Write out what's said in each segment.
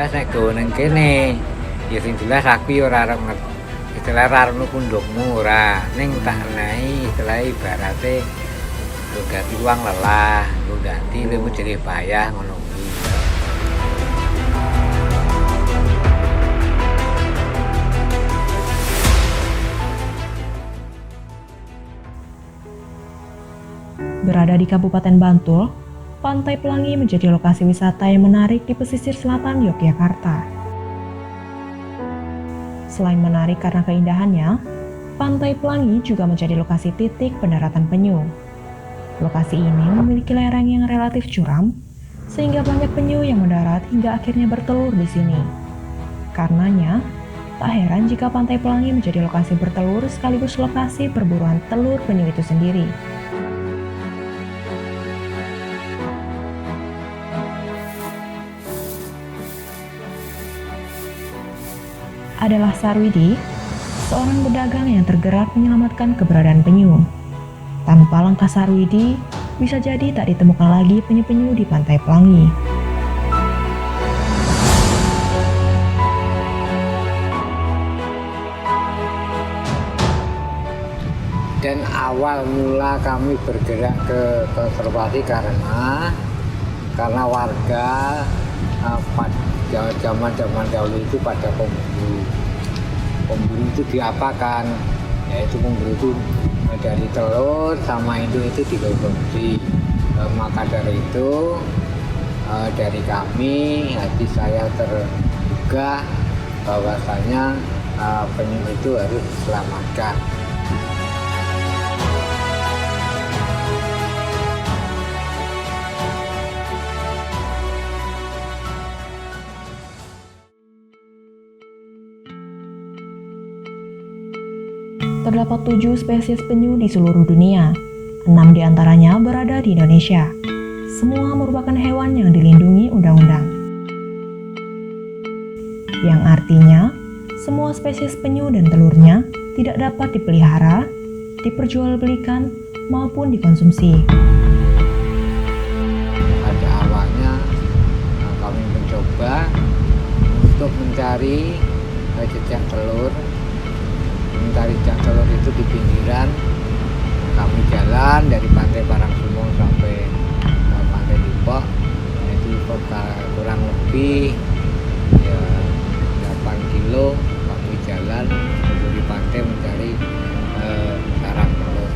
jelas nek gawe ning kene ya sing jelas aku ya ora arep istilah ora arep kundukmu ora ning tak enehi istilah ibarate nggo ganti uang lelah nggo ganti ilmu jerih payah ngono kuwi. Berada di Kabupaten Bantul, Pantai Pelangi menjadi lokasi wisata yang menarik di pesisir selatan Yogyakarta. Selain menarik karena keindahannya, Pantai Pelangi juga menjadi lokasi titik pendaratan penyu. Lokasi ini memiliki lereng yang relatif curam, sehingga banyak penyu yang mendarat hingga akhirnya bertelur di sini. Karenanya, tak heran jika Pantai Pelangi menjadi lokasi bertelur sekaligus lokasi perburuan telur penyu itu sendiri. Adalah Sarwidi, seorang pedagang yang tergerak menyelamatkan keberadaan penyu. Tanpa langkah Sarwidi, bisa jadi tak ditemukan lagi penyu-penyu di Pantai Pelangi. Dan awal mula kami bergerak ke konservasi karena warga zaman dahulu itu pada pemburu itu diapakan, yaitu pemburu itu dari telur sama induk itu dikonsumsi. Maka dari itu dari kami hati saya tergugah bahwasanya penyu itu harus diselamatkan. Terdapat 7 spesies penyu di seluruh dunia, 6 diantaranya berada di Indonesia. Semua merupakan hewan yang dilindungi undang-undang. Yang artinya, semua spesies penyu dan telurnya tidak dapat dipelihara, diperjualbelikan, maupun dikonsumsi. Pada awalnya kami mencoba untuk mencari jejak telur. Mencari jejak telur itu di pinggiran. Kami jalan dari Pantai Parangsumo sampai Pantai Dipok, itu kurang lebih ya 8 kilo. Kami jalan di pantai mencari sarang telur.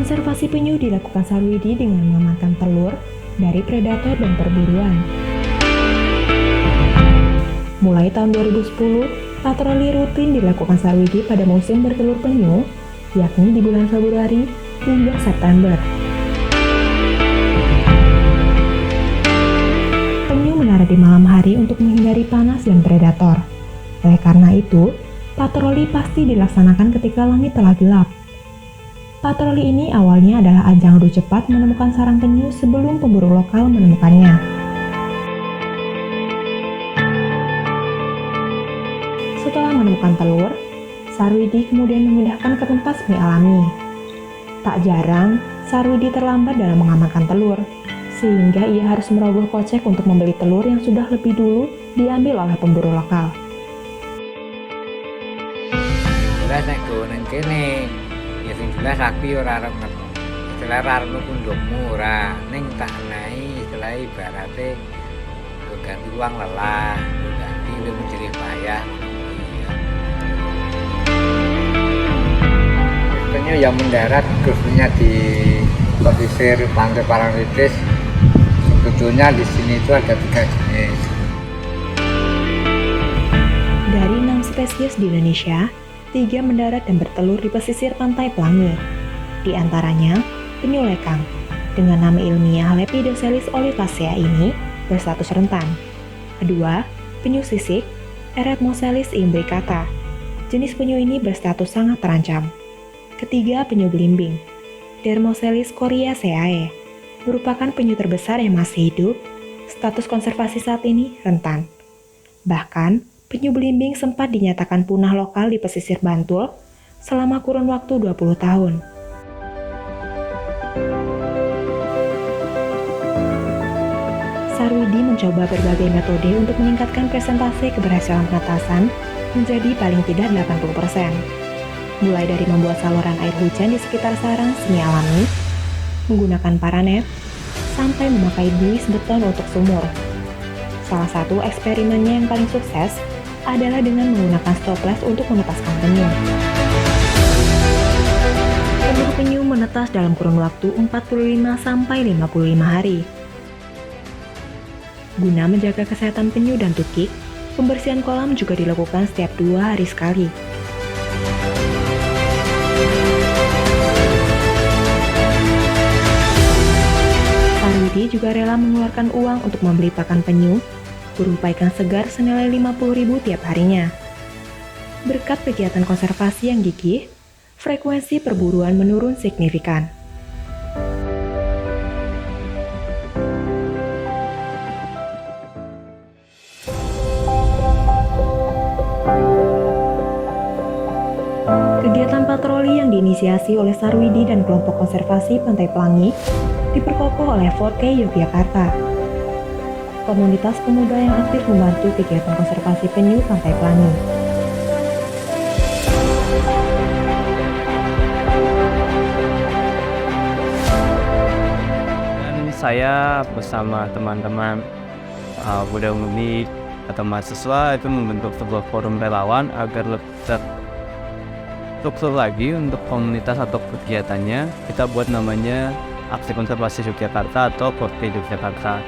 Konservasi penyu dilakukan Sarwidi dengan mengamankan telur dari predator dan perburuan. Mulai tahun 2010, patroli rutin dilakukan Sarwidi pada musim bertelur penyu, yakni di bulan Februari hingga September. Penyu mendarat di malam hari untuk menghindari panas dan predator. Oleh karena itu, patroli pasti dilaksanakan ketika langit telah gelap. Patroli ini awalnya adalah ajang adu cepat menemukan sarang penyu sebelum pemburu lokal menemukannya. Setelah menemukan telur, Sarwidi kemudian memindahkan ke tempat semi alami. Tak jarang, Sarwidi terlambat dalam mengamankan telur, sehingga ia harus merogoh kocek untuk membeli telur yang sudah lebih dulu diambil oleh pemburu lokal. Jelas nek gawe ning kene ya sing jelas aku ya ora arep istilah ora arep kundukmu ora ning tak enehi istilah ibarate nggo ganti uang lelah nggo ganti ilmu jerih payah. Penyu yang mendarat khususnya di pesisir Pantai Parangtritis sebetulnya di sini itu ada 3 jenis. Dari 6 spesies di Indonesia, 3 mendarat dan bertelur di pesisir Pantai Pelangi. Di antaranya, penyu lekang dengan nama ilmiah Lepidoselis olivacea ini berstatus rentan. Kedua, penyu sisik Eretmoselis imbricata. Jenis penyu ini berstatus sangat terancam. Ketiga, penyu belimbing Dermoselis coriaceae merupakan penyu terbesar yang masih hidup. Status konservasi saat ini rentan. Bahkan, penyu belimbing sempat dinyatakan punah lokal di pesisir Bantul selama kurun waktu 20 tahun. Sarwidi mencoba berbagai metode untuk meningkatkan presentase keberhasilan penetasan menjadi paling tidak 80%. Mulai dari membuat saluran air hujan di sekitar sarang semi alami, menggunakan paranet, sampai memakai buis beton untuk sumur. Salah satu eksperimennya yang paling sukses adalah dengan menggunakan stopless untuk menetaskan penyu. Telur penyu menetas dalam kurun waktu 45-55 hari. Guna menjaga kesehatan penyu dan tukik, pembersihan kolam juga dilakukan setiap 2 hari sekali. Sarwidi juga rela mengeluarkan uang untuk membeli pakan penyu berupa ikan segar senilai 50.000 tiap harinya. Berkat kegiatan konservasi yang gigih, frekuensi perburuan menurun signifikan. Kegiatan patroli yang diinisiasi oleh Sarwidi dan kelompok konservasi Pantai Pelangi diperkokoh oleh 4K Yogyakarta. Komunitas pemuda yang aktif membantu kegiatan konservasi penyu Pantai Pelangi. Dan saya bersama teman-teman Muda Mudi atau mahasiswa itu membentuk sebuah forum relawan agar lebih struktur lagi untuk komunitas atau kegiatannya. Kita buat namanya Aksi Konservasi Yogyakarta atau 4K Yogyakarta,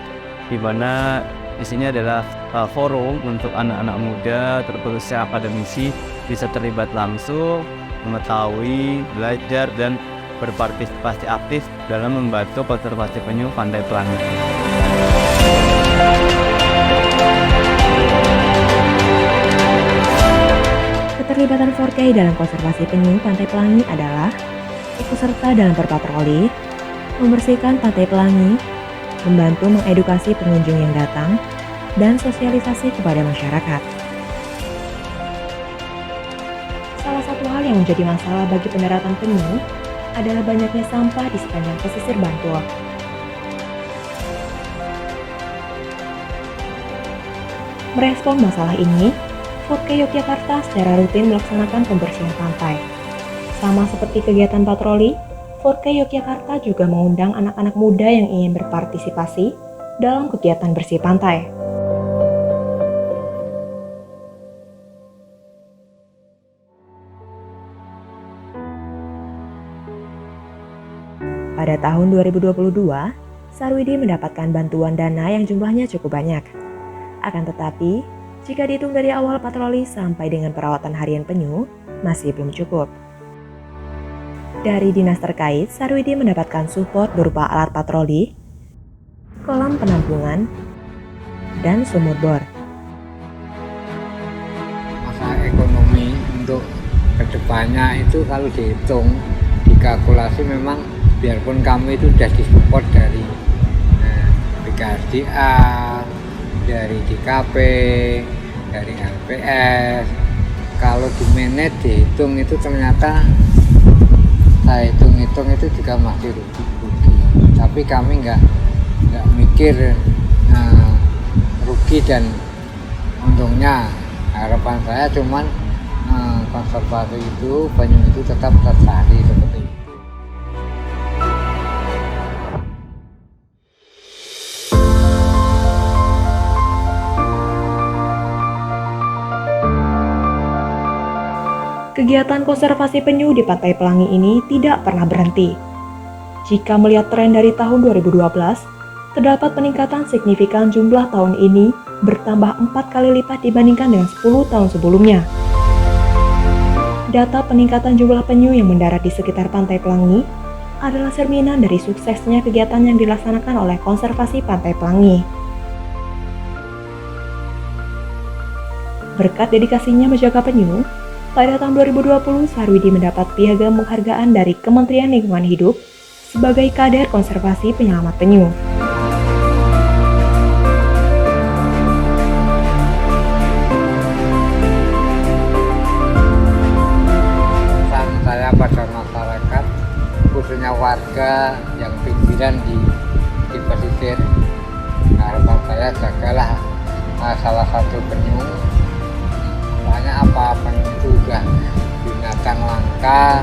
di mana di sini adalah forum untuk anak-anak muda terkhususnya akademisi bisa terlibat langsung, mengetahui, belajar, dan berpartisipasi aktif dalam membantu konservasi penyu Pantai Pelangi. Keterlibatan 4K dalam konservasi penyu Pantai Pelangi adalah ikut serta dalam berpatroli, membersihkan Pantai Pelangi, membantu mengedukasi pengunjung yang datang, dan sosialisasi kepada masyarakat. Salah satu hal yang menjadi masalah bagi pendaratan penyu adalah banyaknya sampah di sepanjang pesisir Bantul. Merespon masalah ini, 4K Yogyakarta secara rutin melaksanakan pembersihan pantai. Sama seperti kegiatan patroli, 4K Yogyakarta juga mengundang anak-anak muda yang ingin berpartisipasi dalam kegiatan bersih pantai. Pada tahun 2022, Sarwidi mendapatkan bantuan dana yang jumlahnya cukup banyak. Akan tetapi, jika dihitung dari awal patroli sampai dengan perawatan harian penyu, masih belum cukup. Dari dinas terkait, Sarwidi mendapatkan support berupa alat patroli, kolam penampungan, dan sumur bor. Masalah ekonomi untuk kedepannya itu kalau dihitung, dikalkulasi memang biarpun kami itu sudah disupport dari BKSDA, dari DKP, dari LPS, kalau di manage dihitung itu ternyata saya hitung-hitung itu juga masih rugi. Tapi kami nggak mikir rugi dan untungnya. Harapan saya cuman konservasi itu, penyu itu tetap lestari seperti itu. Kegiatan konservasi penyu di Pantai Pelangi ini tidak pernah berhenti. Jika melihat tren dari tahun 2012, terdapat peningkatan signifikan jumlah tahun ini bertambah 4 kali lipat dibandingkan dengan 10 tahun sebelumnya. Data peningkatan jumlah penyu yang mendarat di sekitar Pantai Pelangi adalah cerminan dari suksesnya kegiatan yang dilaksanakan oleh konservasi Pantai Pelangi. Berkat dedikasinya menjaga penyu, pada tahun 2020, Sarwidi mendapat piagam penghargaan dari Kementerian Lingkungan Hidup sebagai Kader Konservasi Penyelamat Penyu. warga yang pinggiran di pesisir. Harapan saya jagalah salah satu penyu. Soalnya apa, penyu itu udah binatang langka,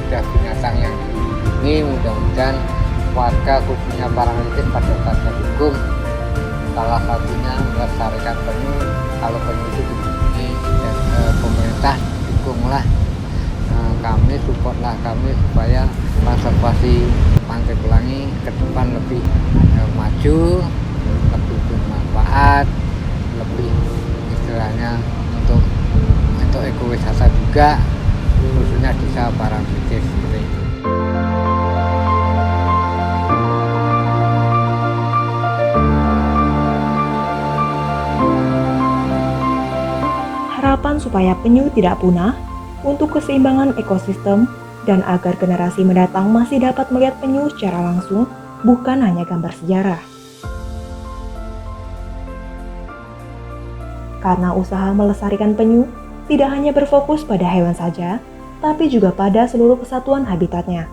udah binatang yang dilindungi. Mudah-mudahan warga khususnya Parangtritis pada sadar hukum, salah satunya melestarikan penyu. Kalau penyu itu dilindungi dan pemerintah dukunglah kami, supportlah kami supaya konservasi Pantai Pelangi ke depan lebih maju, lebih bermanfaat, lebih istilahnya untuk ekowisata juga, khususnya desa Parangtritis seperti itu. Harapan supaya penyu tidak punah, untuk keseimbangan ekosistem, dan agar generasi mendatang masih dapat melihat penyu secara langsung, bukan hanya gambar sejarah. Karena usaha melestarikan penyu tidak hanya berfokus pada hewan saja, tapi juga pada seluruh kesatuan habitatnya.